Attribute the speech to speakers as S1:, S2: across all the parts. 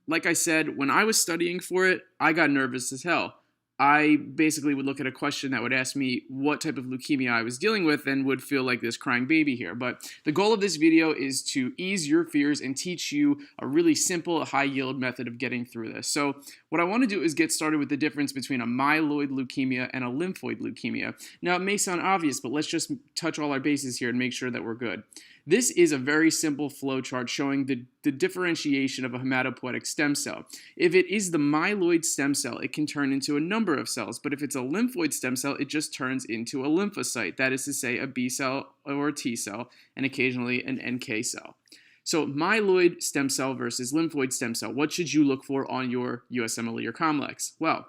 S1: like I said, when I was studying for it, I got nervous as hell. I basically would look at a question that would ask me what type of leukemia I was dealing with and would feel like this crying baby here. But the goal of this video is to ease your fears and teach you a really simple, high-yield method of getting through this. So what I want to do is get started with the difference between a myeloid leukemia and a lymphoid leukemia. Now, it may sound obvious, but let's just touch all our bases here and make sure that we're good. This is a very simple flow chart showing the differentiation of a hematopoietic stem cell. If it is the myeloid stem cell, it can turn into a number of cells, but if it's a lymphoid stem cell, it just turns into a lymphocyte, that is to say a B cell or a T cell, and occasionally an NK cell. So myeloid stem cell versus lymphoid stem cell, what should you look for on your USMLE or COMLEX? Well,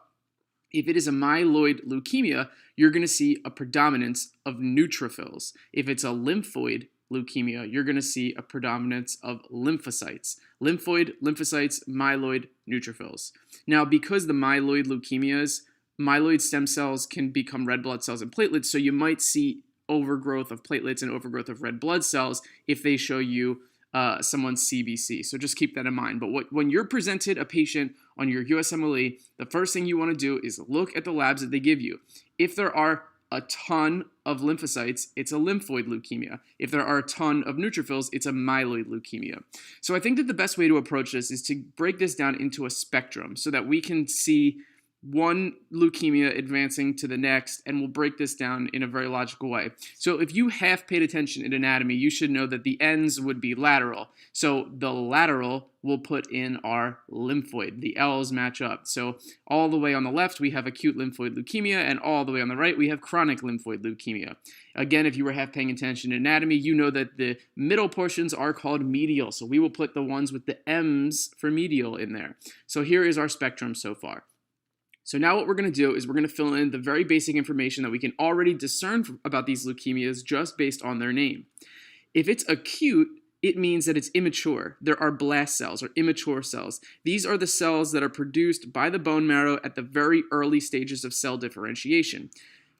S1: if it is a myeloid leukemia, you're going to see a predominance of neutrophils. If it's a lymphoid leukemia, you're going to see a predominance of lymphocytes. Lymphoid, lymphocytes, myeloid, neutrophils. Now, because the myeloid leukemias, myeloid stem cells can become red blood cells and platelets, so you might see overgrowth of platelets and overgrowth of red blood cells if they show you someone's CBC. So just keep that in mind. But when you're presented a patient on your USMLE, the first thing you want to do is look at the labs that they give you. If there are a ton of lymphocytes, it's a lymphoid leukemia. If there are a ton of neutrophils, it's a myeloid leukemia. So I think that the best way to approach this is to break this down into a spectrum so that we can see one leukemia advancing to the next, and we'll break this down in a very logical way. So if you have paid attention in anatomy, you should know that the ends would be lateral. So the lateral will put in our lymphoid. The L's match up. So all the way on the left, we have acute lymphoid leukemia, and all the way on the right, we have chronic lymphoid leukemia. Again, if you were half paying attention in anatomy, you know that the middle portions are called medial. So we will put the ones with the M's for medial in there. So here is our spectrum so far. So now what we're going to do is we're going to fill in the very basic information that we can already discern about these leukemias just based on their name. If it's acute, it means that it's immature. There are blast cells or immature cells. These are the cells that are produced by the bone marrow at the very early stages of cell differentiation.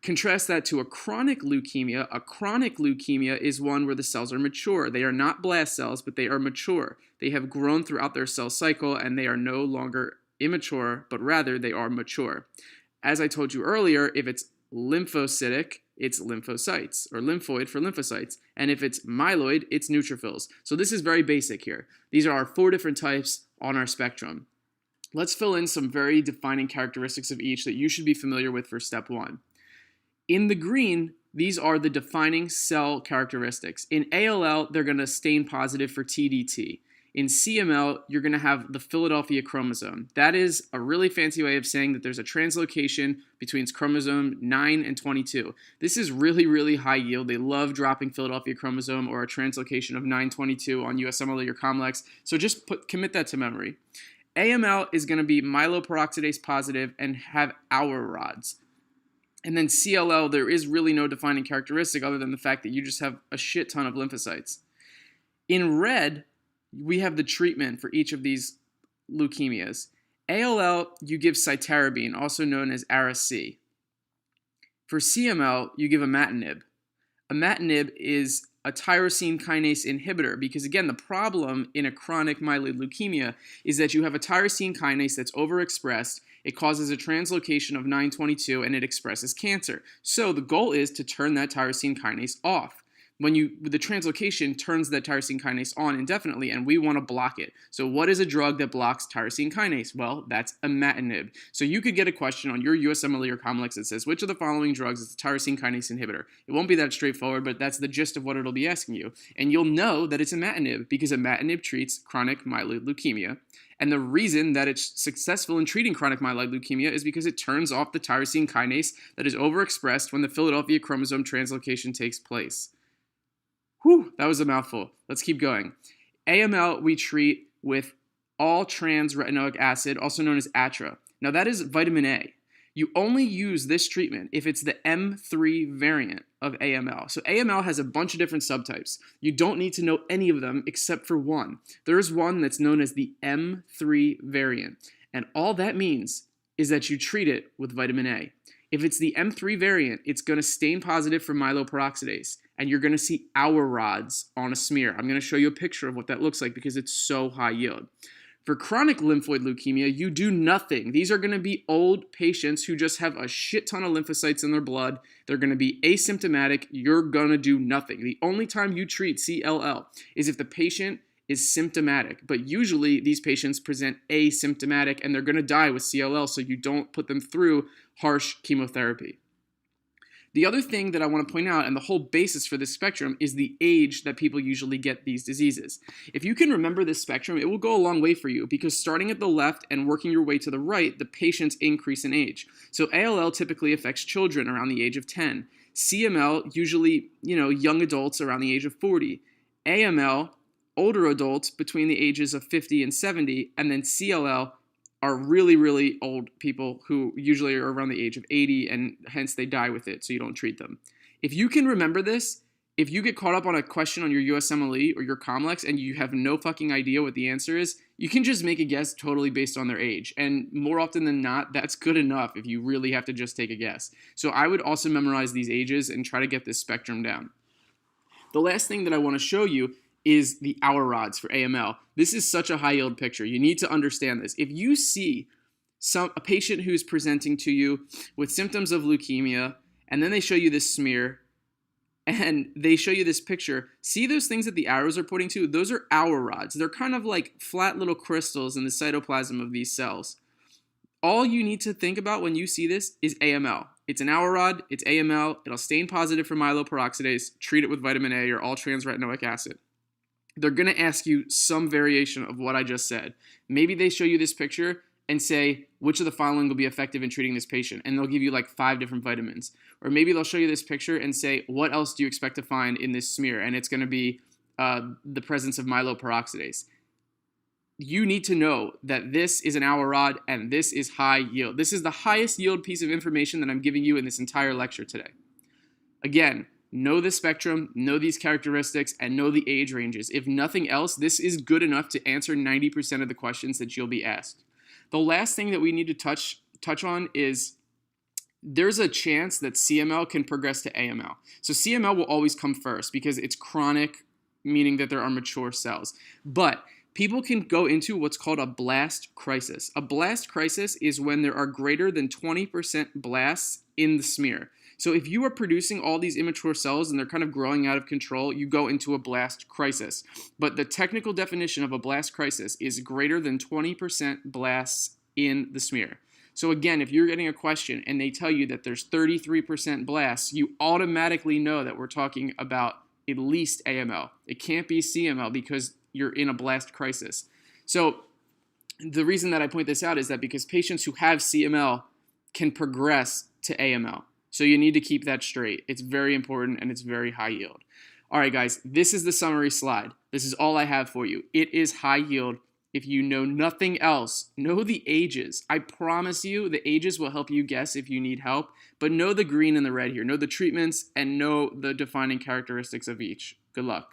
S1: Contrast that to a chronic leukemia. A chronic leukemia is one where the cells are mature. They are not blast cells, but they are mature. They have grown throughout their cell cycle, and they are no longer immature, but rather they are mature. As I told you earlier, if it's lymphocytic, it's lymphocytes, or lymphoid for lymphocytes. And if it's myeloid, it's neutrophils. So this is very basic here. These are our 4 different types on our spectrum. Let's fill in some very defining characteristics of each that you should be familiar with for step 1. In the green, these are the defining cell characteristics. In ALL, they're going to stain positive for TDT. In CML, you're going to have the Philadelphia chromosome. That is a really fancy way of saying that there's a translocation between chromosome 9 and 22. This is really, really high yield. They love dropping Philadelphia chromosome or a translocation of 922 on USMLE or COMLEX, so just commit that to memory. AML is going to be myeloperoxidase positive and have Auer rods. And then CLL, there is really no defining characteristic other than the fact that you just have a shit ton of lymphocytes. In red, we have the treatment for each of these leukemias. ALL, you give cytarabine, also known as Ara-C. For CML, you give imatinib. Imatinib is a tyrosine kinase inhibitor because, again, the problem in a chronic myeloid leukemia is that you have a tyrosine kinase that's overexpressed. It causes a translocation of 922 and it expresses cancer. So the goal is to turn that tyrosine kinase off. The translocation turns that tyrosine kinase on indefinitely, and we want to block it. So what is a drug that blocks tyrosine kinase? Well, that's imatinib. So you could get a question on your USMLE or COMLEX that says, which of the following drugs is a tyrosine kinase inhibitor? It won't be that straightforward, but that's the gist of what it'll be asking you. And you'll know that it's imatinib because imatinib treats chronic myeloid leukemia. And the reason that it's successful in treating chronic myeloid leukemia is because it turns off the tyrosine kinase that is overexpressed when the Philadelphia chromosome translocation takes place. Whew, that was a mouthful. Let's keep going. AML we treat with all trans retinoic acid, also known as ATRA. Now that is vitamin A. You only use this treatment if it's the M3 variant of AML. So AML has a bunch of different subtypes. You don't need to know any of them except for one. There is one that's known as the M3 variant. And all that means is that you treat it with vitamin A. If it's the M3 variant, it's going to stain positive for myeloperoxidase, and you're going to see Auer rods on a smear. I'm going to show you a picture of what that looks like because it's so high yield. For chronic lymphoid leukemia, you do nothing. These are going to be old patients who just have a shit ton of lymphocytes in their blood. They're going to be asymptomatic. You're going to do nothing. The only time you treat CLL is if the patient is symptomatic. But usually these patients present asymptomatic and they're going to die with CLL, so you don't put them through harsh chemotherapy. The other thing that I want to point out, and the whole basis for this spectrum, is the age that people usually get these diseases. If you can remember this spectrum, it will go a long way for you, because starting at the left and working your way to the right, the patients increase in age. So ALL typically affects children around the age of 10. CML, usually, young adults around the age of 40. AML, older adults between the ages of 50 and 70, and then CLL are really, really old people who usually are around the age of 80, and hence they die with it, so you don't treat them. If you can remember this, if you get caught up on a question on your USMLE or your Comlex and you have no fucking idea what the answer is, you can just make a guess totally based on their age. And more often than not, that's good enough if you really have to just take a guess. So I would also memorize these ages and try to get this spectrum down. The last thing that I want to show you is the hour rods for AML. This is such a high yield picture. You need to understand this. If you see a patient who's presenting to you with symptoms of leukemia, and then they show you this smear, and they show you this picture, see those things that the arrows are pointing to? Those are hour rods. They're kind of like flat little crystals in the cytoplasm of these cells. All you need to think about when you see this is AML. It's an hour rod, it's AML, it'll stain positive for myeloperoxidase, treat it with vitamin A or all trans-retinoic acid. They're going to ask you some variation of what I just said. Maybe they show you this picture and say, which of the following will be effective in treating this patient? And they'll give you like 5 different vitamins. Or maybe they'll show you this picture and say, what else do you expect to find in this smear? And it's going to be the presence of myeloperoxidase. You need to know that this is an hour rod and this is high yield. This is the highest yield piece of information that I'm giving you in this entire lecture today. Again, know the spectrum, know these characteristics, and know the age ranges. If nothing else, this is good enough to answer 90% of the questions that you'll be asked. The last thing that we need to touch on is there's a chance that CML can progress to AML. So CML will always come first because it's chronic, meaning that there are mature cells. But people can go into what's called a blast crisis. A blast crisis is when there are greater than 20% blasts in the smear. So if you are producing all these immature cells and they're kind of growing out of control, you go into a blast crisis. But the technical definition of a blast crisis is greater than 20% blasts in the smear. So again, if you're getting a question and they tell you that there's 33% blasts, you automatically know that we're talking about at least AML. It can't be CML because you're in a blast crisis. So the reason that I point this out is that because patients who have CML can progress to AML. So you need to keep that straight. It's very important and it's very high yield. All right, guys, this is the summary slide. This is all I have for you. It is high yield. If you know nothing else, know the ages. I promise you the ages will help you guess if you need help, but know the green and the red here. Know the treatments and know the defining characteristics of each. Good luck.